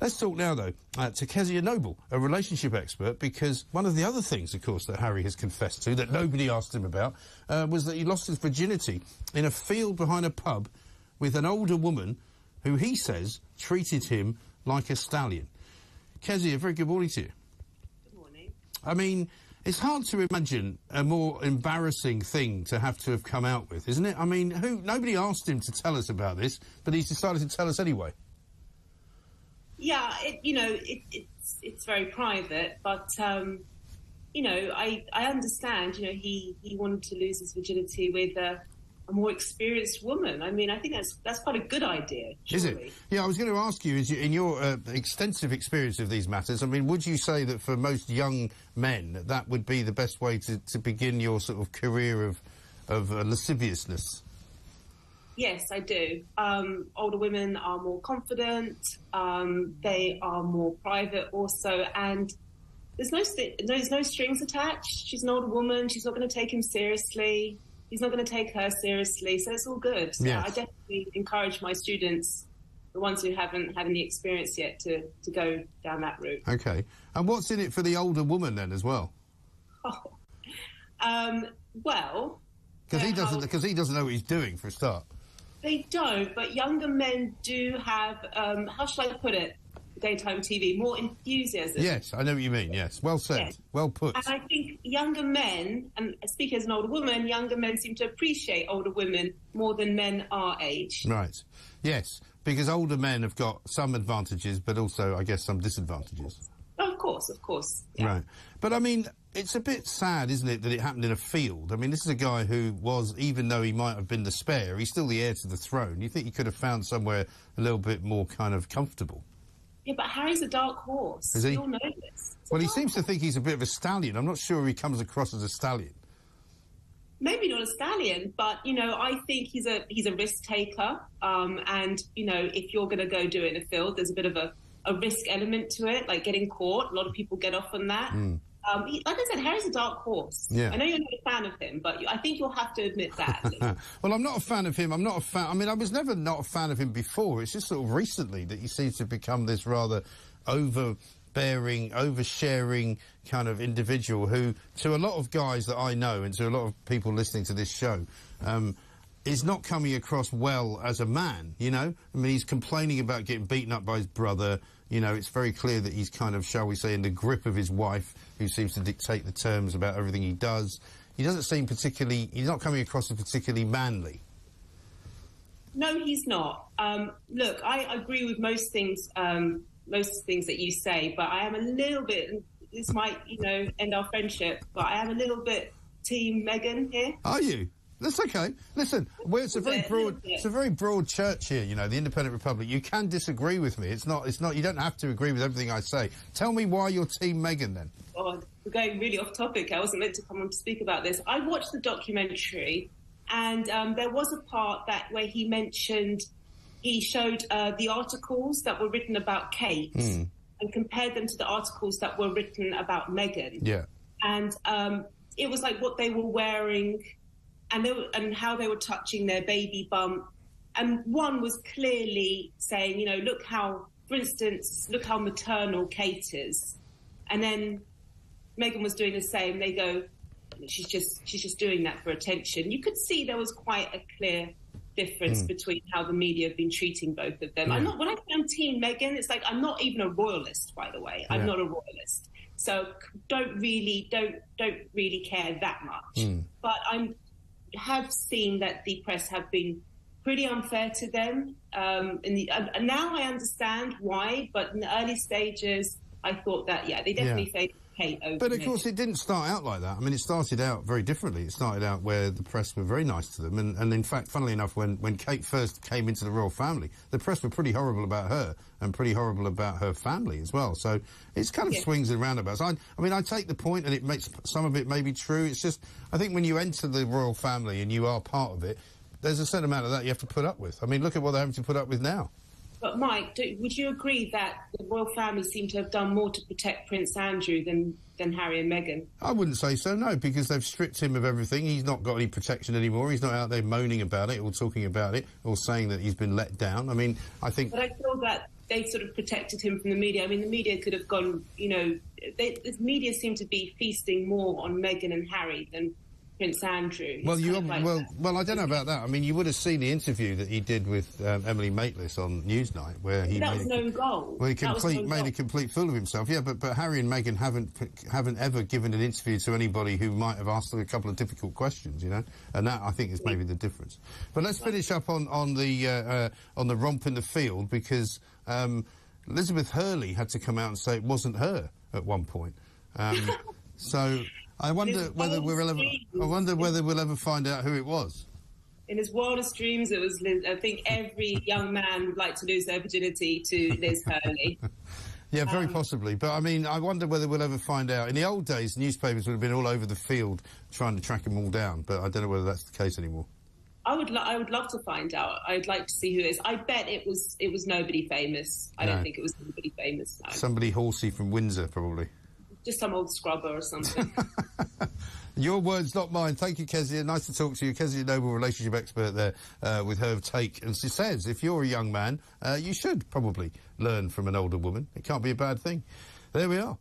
Let's talk now, though, to Kezia Noble, a relationship expert, because one of the other things, of course, that Harry has confessed to, that nobody asked him about, was that he lost his virginity in a field behind a pub with an older woman who he says treated him like a stallion. Kezia, very good morning to you. Good morning. I mean, it's hard to imagine a more embarrassing thing to have come out with, isn't it? I mean, nobody asked him to tell us about this, but he's decided to tell us anyway. Yeah, it's very private, but I understand. He wanted to lose his virginity with a more experienced woman. I mean, I think that's quite a good idea. Surely. Is it? Yeah, I was going to ask you, in your extensive experience of these matters, I mean, would you say that for most young men that would be the best way to begin your sort of career of lasciviousness? Yes, I do. Older women are more confident. They are more private also, and there's no strings attached. She's an older woman. She's not going to take him seriously. He's not going to take her seriously. So it's all good. Yes. I definitely encourage my students, the ones who haven't had any experience yet, to go down that route. Okay. And what's in it for the older woman then as well? Well, because he doesn't know what he's doing for a start. They don't, but younger men do have, how shall I put it, daytime TV, more enthusiasm. Yes, I know what you mean, yes. Well said, yes. Well put. And I think younger men, and speaking as an older woman, younger men seem to appreciate older women more than men our age. Right, yes, because older men have got some advantages, but also, I guess, some disadvantages. Of course. Yeah. Right. But, I mean, it's a bit sad, isn't it, that it happened in a field? I mean, this is a guy who was, even though he might have been the spare, he's still the heir to the throne. You think he could have found somewhere a little bit more kind of comfortable? Yeah, but Harry's a dark horse. Is he? We all know this. Well, he seems to think he's a bit of a stallion. I'm not sure he comes across as a stallion. Maybe not a stallion, but, I think he's a risk taker. And, if you're going to go do it in a field, there's a bit of a risk element to it, like getting caught. A lot of people get off on that. Like I said, Harry's a dark horse. Yeah. I know you're not a fan of him, but I think you'll have to admit that. Well, I'm not a fan of him. I'm not a fan. I mean, I was never not a fan of him before. It's just sort of recently that he seems to become this rather overbearing, oversharing kind of individual who, to a lot of guys that I know and to a lot of people listening to this show, is not coming across well as a man, I mean, he's complaining about getting beaten up by his brother. It's very clear that he's kind of, shall we say, in the grip of his wife, who seems to dictate the terms about everything he does. He doesn't seem he's not coming across as particularly manly. No, he's not. Look, I agree with most things that you say, but I am a little bit, this might, end our friendship, but I am a little bit team Meghan here. Are you? That's okay. Listen, it's a very broad church here, the Independent Republic. You can disagree with me. It's not, you don't have to agree with everything I say. Tell me why you're Team Meghan, then. Oh, we're going really off topic. I wasn't meant to come on to speak about this. I watched the documentary, and there was a part where he showed the articles that were written about Kate and compared them to the articles that were written about Meghan. Yeah. And it was like what they were wearing, and how they were touching their baby bump. And one was clearly saying, look how maternal Kate is. And then Meghan was doing the same. They go, she's just doing that for attention. You could see there was quite a clear difference between how the media have been treating both of them. Yeah. When I say I'm Team Meghan, it's like I'm not even a royalist, by the way. I'm not a royalist. So don't really care that much. But have seen that the press have been pretty unfair to them. And now I understand why, but in the early stages, I thought that, they definitely favoured Kate over But, of course, it didn't start out like that. I mean, it started out very differently. It started out where the press were very nice to them. And in fact, funnily enough, when Kate first came into the royal family, the press were pretty horrible about her and pretty horrible about her family as well. So it's kind of swings and roundabouts. I mean, I take the point, and it makes some of it may be true. It's just, I think when you enter the royal family and you are part of it, there's a certain amount of that you have to put up with. I mean, look at what they're having to put up with now. But, Mike, would you agree that the royal family seem to have done more to protect Prince Andrew than Harry and Meghan? I wouldn't say so, no, because they've stripped him of everything. He's not got any protection anymore. He's not out there moaning about it or talking about it or saying that he's been let down. I mean, I think... But I feel that they sort of protected him from the media. I mean, the media could have gone, you know, the media seemed to be feasting more on Meghan and Harry than Prince Andrew. Well, I don't know about that. I mean, you would have seen the interview that he did with Emily Maitlis on Newsnight, where he that was an own goal. Where he made a complete fool of himself. Yeah, but Harry and Meghan haven't ever given an interview to anybody who might have asked them a couple of difficult questions, you know, and that I think is maybe the difference. But let's finish up on the romp in the field, because Elizabeth Hurley had to come out and say it wasn't her at one point. So. I wonder whether we'll ever find out who it was. In his wildest dreams, it was Liz. I think every young man would like to lose their virginity to Liz Hurley. Yeah, very possibly. But, I mean, I wonder whether we'll ever find out. In the old days, newspapers would have been all over the field trying to track them all down, but I don't know whether that's the case anymore. I would love to find out. I'd like to see who it is. I bet it was nobody famous. I don't think it was anybody famous. No. Somebody horsey from Windsor, probably. Just some old scrubber or something. Your words, not mine. Thank you, Kezia. Nice to talk to you. Kezia Noble, relationship expert there with her take. And she says, if you're a young man, you should probably learn from an older woman. It can't be a bad thing. There we are.